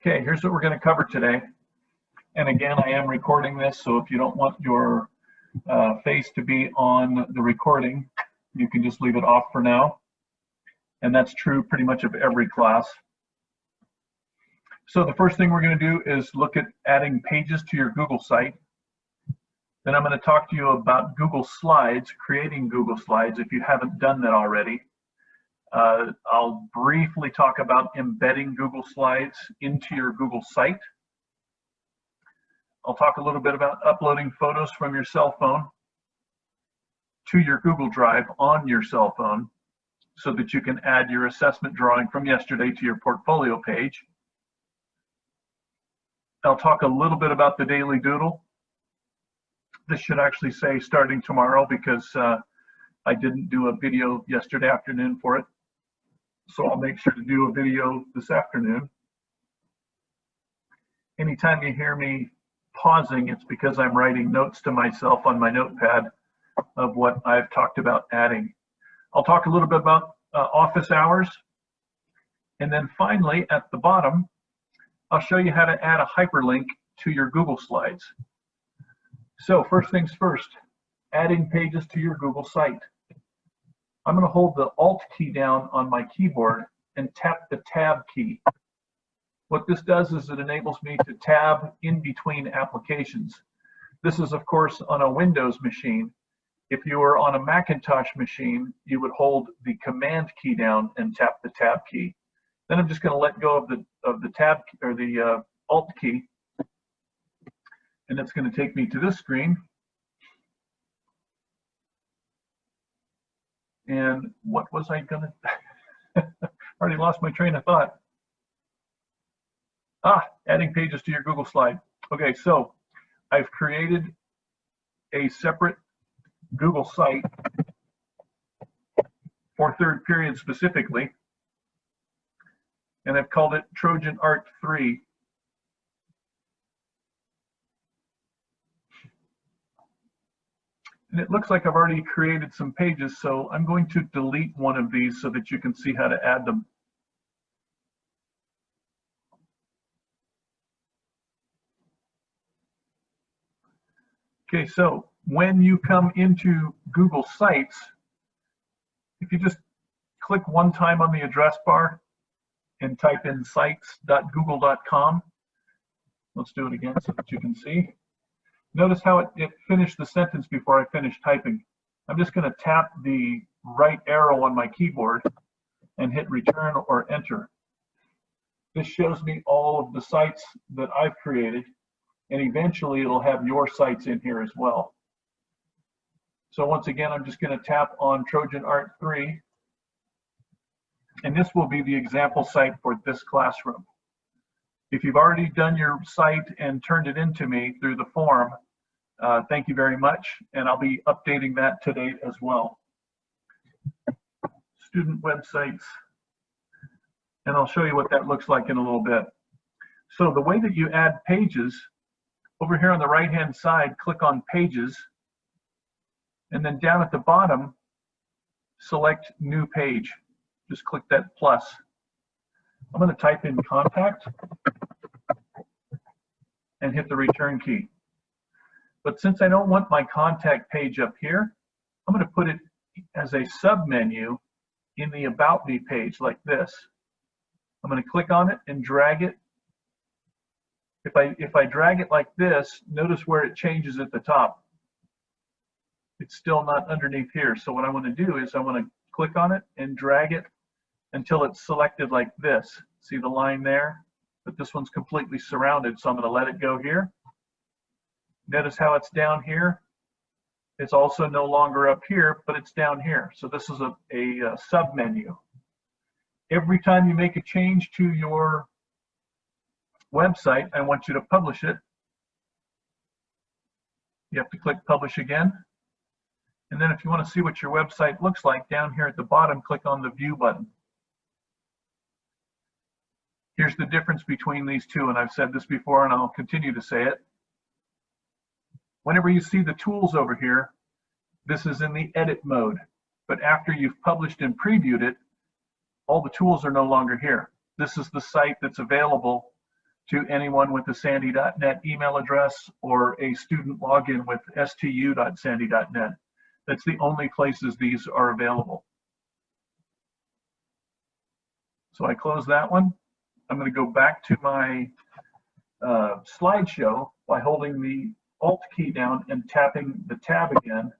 Okay, here's what we're going to cover today. And again, I am recording this, so if you don't want your face to be on the recording, you can just leave it off for now. And that's true pretty much of every class. So the first thing we're going to do is look at adding pages to your Google site. Then I'm going to talk to you about Google Slides, creating Google Slides if you haven't done that already. I'll briefly talk about embedding Google Slides into your Google site. I'll talk a little bit about uploading photos from your cell phone to your Google Drive on your cell phone so that you can add your assessment drawing from yesterday to your portfolio page. I'll talk a little bit about the Daily Doodle. This should actually say starting tomorrow because I didn't do a video yesterday afternoon for it. So I'll make sure to do a video this afternoon. Anytime you hear me pausing, it's because I'm writing notes to myself on my notepad of what I've talked about adding. I'll talk a little bit about office hours. And then finally, at the bottom, I'll show you how to add a hyperlink to your Google Slides. So first things first, adding pages to your Google site. I'm going to hold the Alt key down on my keyboard and tap the Tab key. What this does is it enables me to tab in between applications. This is, of course, on a Windows machine. If you were on a Macintosh machine, you would hold the Command key down and tap the Tab key. Then I'm just going to let go of the Tab or the Alt key, and it's going to take me to this screen. And what was I gonna, already lost my train of thought. Adding pages to your Google slide. Okay, so I've created a separate Google site for third period specifically, and I've called it Trojan Art 3. And it looks like I've already created some pages, so I'm going to delete one of these so that you can see how to add them. Okay, so when you come into Google Sites, if you just click one time on the address bar and type in sites.google.com, let's do it again so that you can see. Notice how it finished the sentence before I finished typing. I'm just going to tap the right arrow on my keyboard and hit return or enter. This shows me all of the sites that I've created, and eventually it'll have your sites in here as well. So once again, I'm just going to tap on Trojan Art 3, and this will be the example site for this classroom. If you've already done your site and turned it into me through the form, thank you very much, and I'll be updating that to date as well. Student websites, and I'll show you what that looks like in a little bit. So the way that you add pages, over here on the right-hand side, click on Pages, and then down at the bottom, select New Page. Just click that plus. I'm going to type in Contact and hit the return key. But since I don't want my contact page up here, I'm going to put it as a sub-menu in the About Me page like this. I'm going to click on it and drag it. If I drag it like this, notice where it changes at the top. It's still not underneath here. So what I want to do is I want to click on it and drag it until it's selected like this. See the line there? But this one's completely surrounded, so I'm going to let it go here. Notice how it's down here. It's also no longer up here, but it's down here. So this is a sub-menu. Every time you make a change to your website, I want you to publish it. You have to click Publish again. And then if you want to see what your website looks like, down here at the bottom, click on the View button. Here's the difference between these two, and I've said this before and I'll continue to say it. Whenever you see the tools over here, this is in the edit mode. But after you've published and previewed it, all the tools are no longer here. This is the site that's available to anyone with a sandy.net email address or a student login with stu.sandy.net. That's the only places these are available. So I close that one. I'm going to go back to my slideshow by holding the Alt key down and tapping the tab again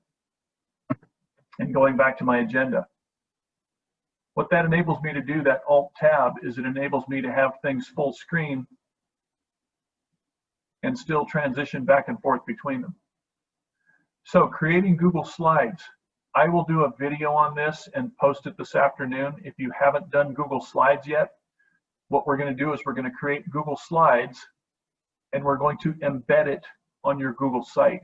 and going back to my agenda. What that enables me to do, that Alt tab, is it enables me to have things full screen and still transition back and forth between them. So creating Google Slides. I will do a video on this and post it this afternoon. If you haven't done Google Slides yet, what we're going to do is we're going to create Google Slides and we're going to embed it on your Google site.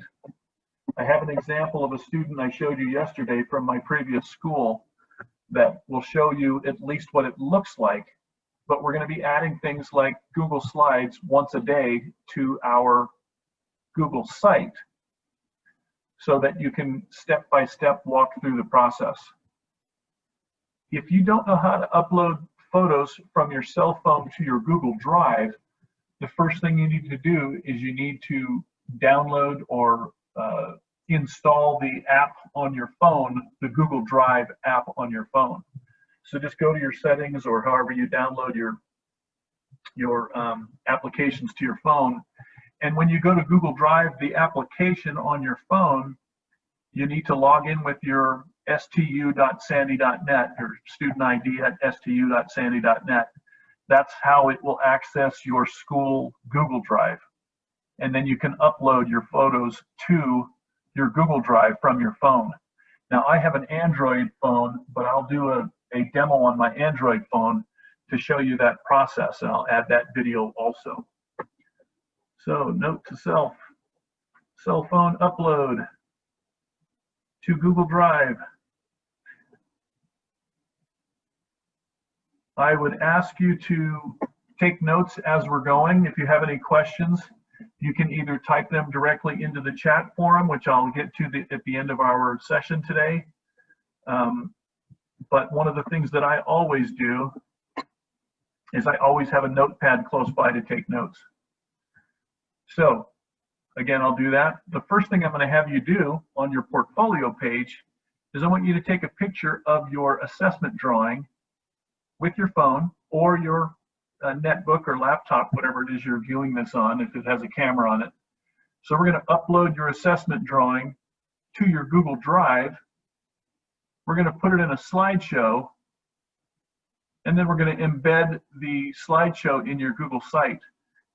I have an example of a student I showed you yesterday from my previous school that will show you at least what it looks like, but we're going to be adding things like Google Slides once a day to our Google site so that you can step-by-step walk through the process. If you don't know how to upload photos from your cell phone to your Google Drive, the first thing you need to do is you need to download or install the app on your phone, the Google Drive app on your phone. So just go to your settings or however you download your applications to your phone. And when you go to Google Drive, the application on your phone, you need to log in with your stu.sandy.net or student ID at stu.sandy.net. That's how it will access your school Google Drive. And then you can upload your photos to your Google Drive from your phone. Now I have an Android phone, but I'll do a demo on my Android phone to show you that process, and I'll add that video also. So note to self, cell phone upload to Google Drive. I would ask you to take notes as we're going. If you have any questions, you can either type them directly into the chat forum, which I'll get to at the end of our session today. But one of the things that I always do is I always have a notepad close by to take notes. So again, I'll do that. The first thing I'm going to have you do on your portfolio page is I want you to take a picture of your assessment drawing with your phone or your netbook or laptop, whatever it is you're viewing this on, if it has a camera on it. So we're going to upload your assessment drawing to your Google Drive. We're going to put it in a slideshow, and then we're going to embed the slideshow in your Google site.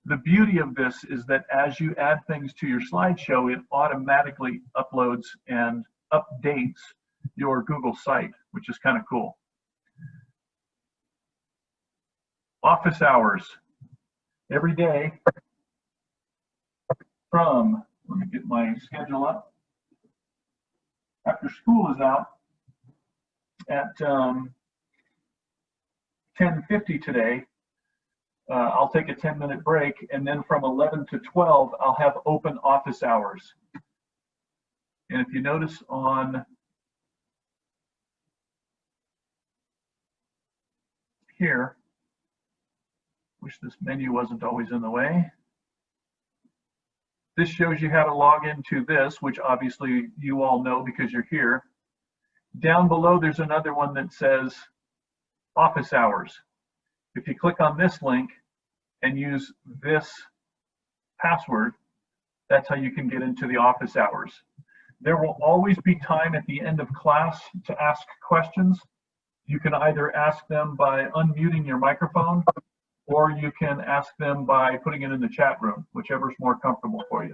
The beauty of this is that as you add things to your slideshow, it automatically uploads and updates your Google site, which is kind of cool. Office hours. Every day from, let me get my schedule up, after school is out at 10:50 today, I'll take a 10-minute break, and then from 11 to 12, I'll have open office hours. And if you notice on here, wish this menu wasn't always in the way. This shows you how to log into this, which obviously you all know because you're here. Down below, there's another one that says office hours. If you click on this link and use this password, that's how you can get into the office hours. There will always be time at the end of class to ask questions. You can either ask them by unmuting your microphone, or you can ask them by putting it in the chat room, whichever is more comfortable for you.